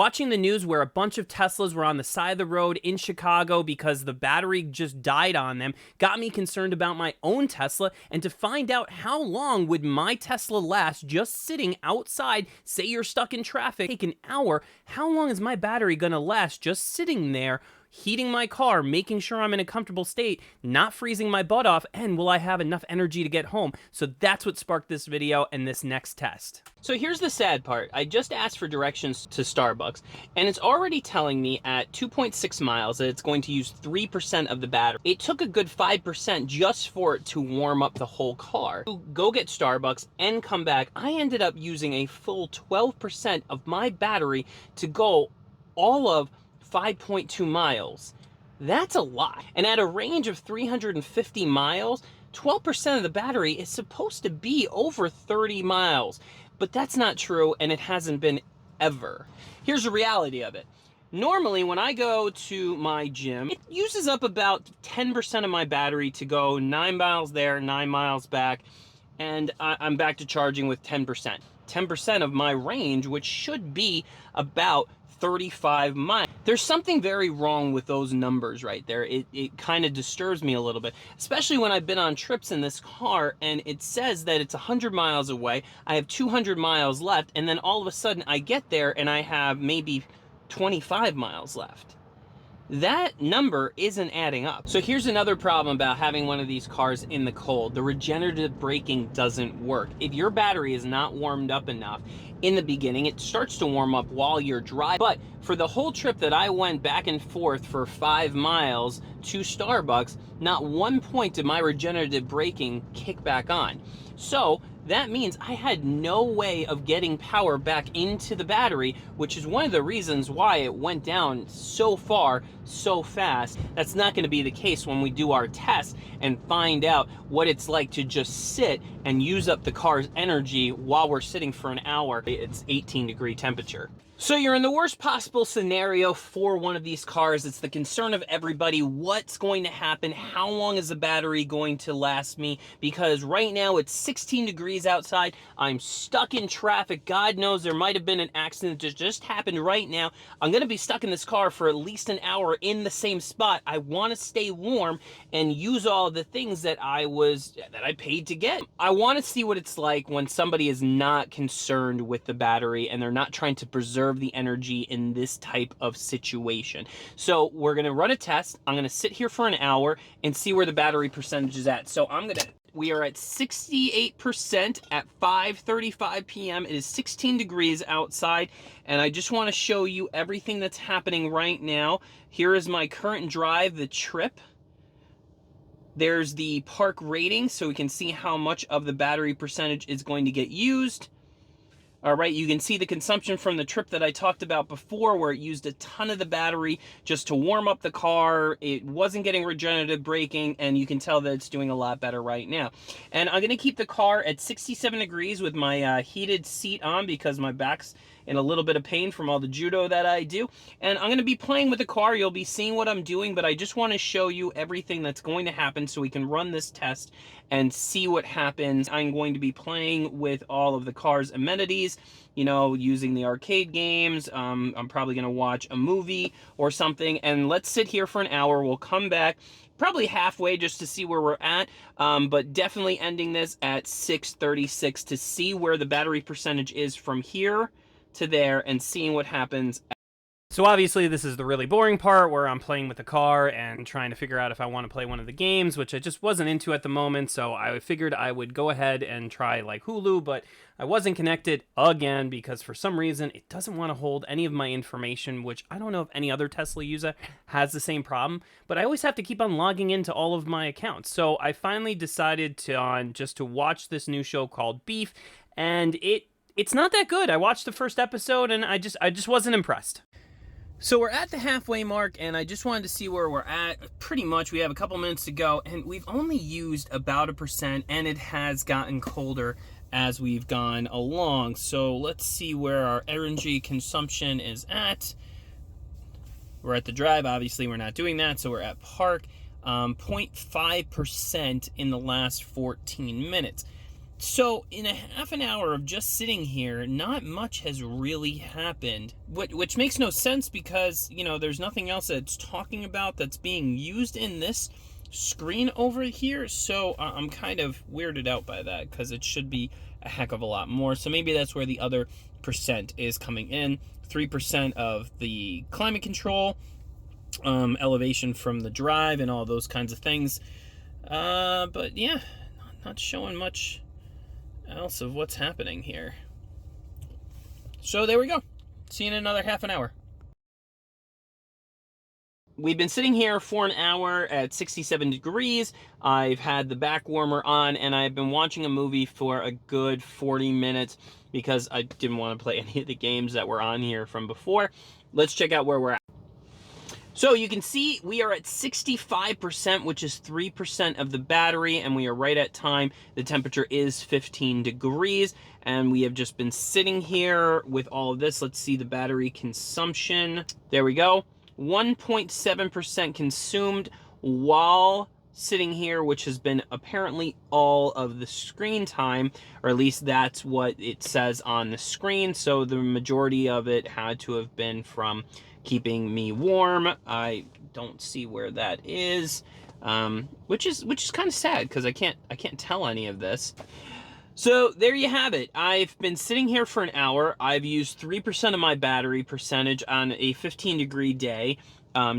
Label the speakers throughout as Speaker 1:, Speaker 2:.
Speaker 1: Watching the news where a bunch of Teslas were on the side of the road in Chicago because the battery just died on them got me concerned about my own Tesla, and to find out how long would my Tesla last just sitting outside. Say you're stuck in traffic, take an hour, how long is my battery gonna last just sitting there, heating my car, making sure I'm in a comfortable state, not freezing my butt off, and will I have enough energy to get home? So that's what sparked this video and this next test. So here's the sad part. I just asked for directions to Starbucks, and it's already telling me at 2.6 miles that it's going to use 3% of the battery. It took a good 5% just for it to warm up the whole car. To go get Starbucks and come back, I ended up using a full 12% of my battery to go all of 5.2 miles. That's a lot. And at a range of 350 miles, 12% of the battery is supposed to be over 30 miles. But that's not true, and it hasn't been ever. Here's the reality of it. Normally, when I go to my gym, it uses up about 10% of my battery to go 9 miles there, 9 miles back, and I'm back to charging with 10%. 10% of my range, which should be about 35 miles. There's something very wrong with those numbers right there. It kind of disturbs me a little bit, especially when I've been on trips in this car and it says that it's 100 miles away. I have 200 miles left, and then all of a sudden I get there and I have maybe 25 miles left. That number isn't adding up. So here's another problem about having one of these cars in the cold. The regenerative braking doesn't work. If your battery is not warmed up enough in the beginning, it starts to warm up while you're driving. But for the whole trip that I went back and forth for 5 miles to Starbucks, not one point did my regenerative braking kick back on. So that means I had no way of getting power back into the battery, which is one of the reasons why it went down so far, so fast. That's not going to be the case when we do our test and find out what it's like to just sit and use up the car's energy while we're sitting for an hour. It's 18-degree temperature. So you're in the worst possible scenario for one of these cars. It's the concern of everybody. What's going to happen? How long is the battery going to last me? Because right now it's 16 degrees outside. I'm stuck in traffic. God knows there might have been an accident that just happened right now. I'm going to be stuck in this car for at least an hour in the same spot. I want to stay warm and use all the things that I paid to get. I want to see what it's like when somebody is not concerned with the battery and they're not trying to preserve the energy in this type of situation. So we're gonna run a test. I'm gonna sit here for an hour and see where the battery percentage is at. So we are at 68% at 5:35 p.m. It is 16 degrees outside, and I just want to show you everything that's happening right now. Here is my current drive, the trip. There's the park rating, so we can see how much of the battery percentage is going to get used. All right, you can see the consumption from the trip that I talked about before, where it used a ton of the battery just to warm up the car. It wasn't getting regenerative braking, and you can tell that it's doing a lot better right now. And I'm going to keep the car at 67 degrees with my heated seat on because my back's in a little bit of pain from all the judo that I do. And I'm going to be playing with the car. You'll be seeing what I'm doing, but I just want to show you everything that's going to happen so we can run this test and see what happens. I'm going to be playing with all of the car's amenities, you know, using the arcade games. I'm probably going to watch a movie or something, and let's sit here for an hour. We'll come back probably halfway just to see where we're at, but definitely ending this at 6:36 to see where the battery percentage is from here to there and seeing what happens. So obviously this is the really boring part where I'm playing with the car and trying to figure out if I want to play one of the games, which I just wasn't into at the moment. So I figured I would go ahead and try like Hulu, but I wasn't connected again because for some reason it doesn't want to hold any of my information, which I don't know if any other Tesla user has the same problem, but I always have to keep on logging into all of my accounts. So I finally decided just to watch this new show called Beef, and it's not that good. I watched the first episode and I just wasn't impressed. So we're at the halfway mark, and I just wanted to see where we're at. Pretty much, we have a couple minutes to go, and we've only used about 1%, and it has gotten colder as we've gone along. So let's see where our energy consumption is at. We're at the drive. Obviously, we're not doing that, so we're at park. 0.5% in the last 14 minutes. So in a half an hour of just sitting here, not much has really happened, which makes no sense because, there's nothing else that's talking about that's being used in this screen over here. So I'm kind of weirded out by that because it should be a heck of a lot more. So maybe that's where the other percent is coming in. 3% of the climate control, elevation from the drive, and all those kinds of things. But yeah, not showing much else of what's happening here. So there we go. See you in another half an hour. We've been sitting here for an hour at 67 degrees. I've had the back warmer on, and I've been watching a movie for a good 40 minutes because I didn't want to play any of the games that were on here from before. Let's check out where we're at. So you can see we are at 65%, which is 3% of the battery, and we are right at time. The temperature is 15 degrees, and we have just been sitting here with all of this. Let's see the battery consumption. There we go. 1.7% consumed while sitting here, which has been apparently all of the screen time, or at least that's what it says on the screen. So the majority of it had to have been from keeping me warm. I don't see where that is, which is kind of sad because I can't tell any of this. So there you have it. I've been sitting here for an hour. I've used 3% of my battery percentage on a 15-degree day,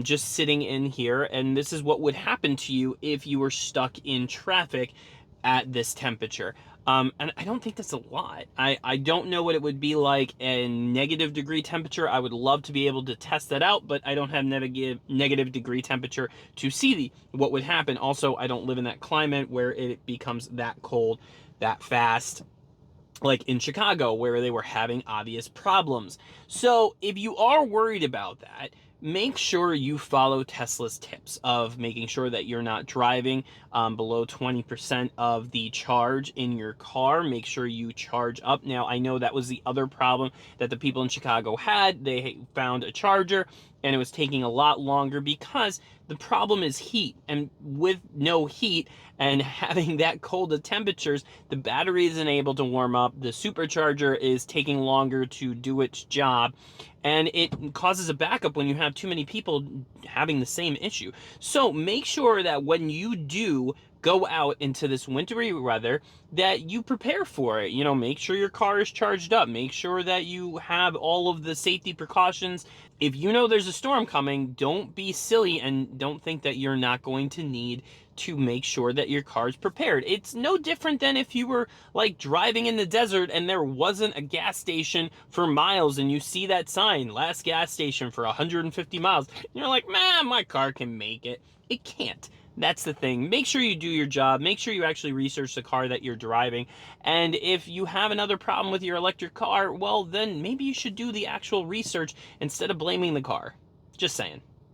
Speaker 1: just sitting in here, and this is what would happen to you if you were stuck in traffic at this temperature. And I don't think that's a lot. I don't know what it would be like a negative degree temperature. I would love to be able to test that out, but I don't have negative degree temperature to see what would happen. Also, I don't live in that climate where it becomes that cold that fast, like in Chicago, where they were having obvious problems. So if you are worried about that, make sure you follow Tesla's tips of making sure that you're not driving below 20% of the charge in your car. Make sure you charge up. Now, I know that was the other problem that the people in Chicago had. They found a charger, and it was taking a lot longer because the problem is heat. And with no heat and having that cold of temperatures, the battery isn't able to warm up. The supercharger is taking longer to do its job, and it causes a backup when you have too many people having the same issue. So make sure that when you do go out into this wintry weather, that you prepare for it. Make sure your car is charged up. Make sure that you have all of the safety precautions. If you know there's a storm coming, don't be silly and don't think that you're not going to need to make sure that your car is prepared. It's no different than if you were like driving in the desert and there wasn't a gas station for miles, and you see that sign, last gas station for 150 miles. You're like, man, my car can make it. It can't. That's the thing. Make sure you do your job. Make sure you actually research the car that you're driving. And if you have another problem with your electric car, well, then maybe you should do the actual research instead of blaming the car. Just saying.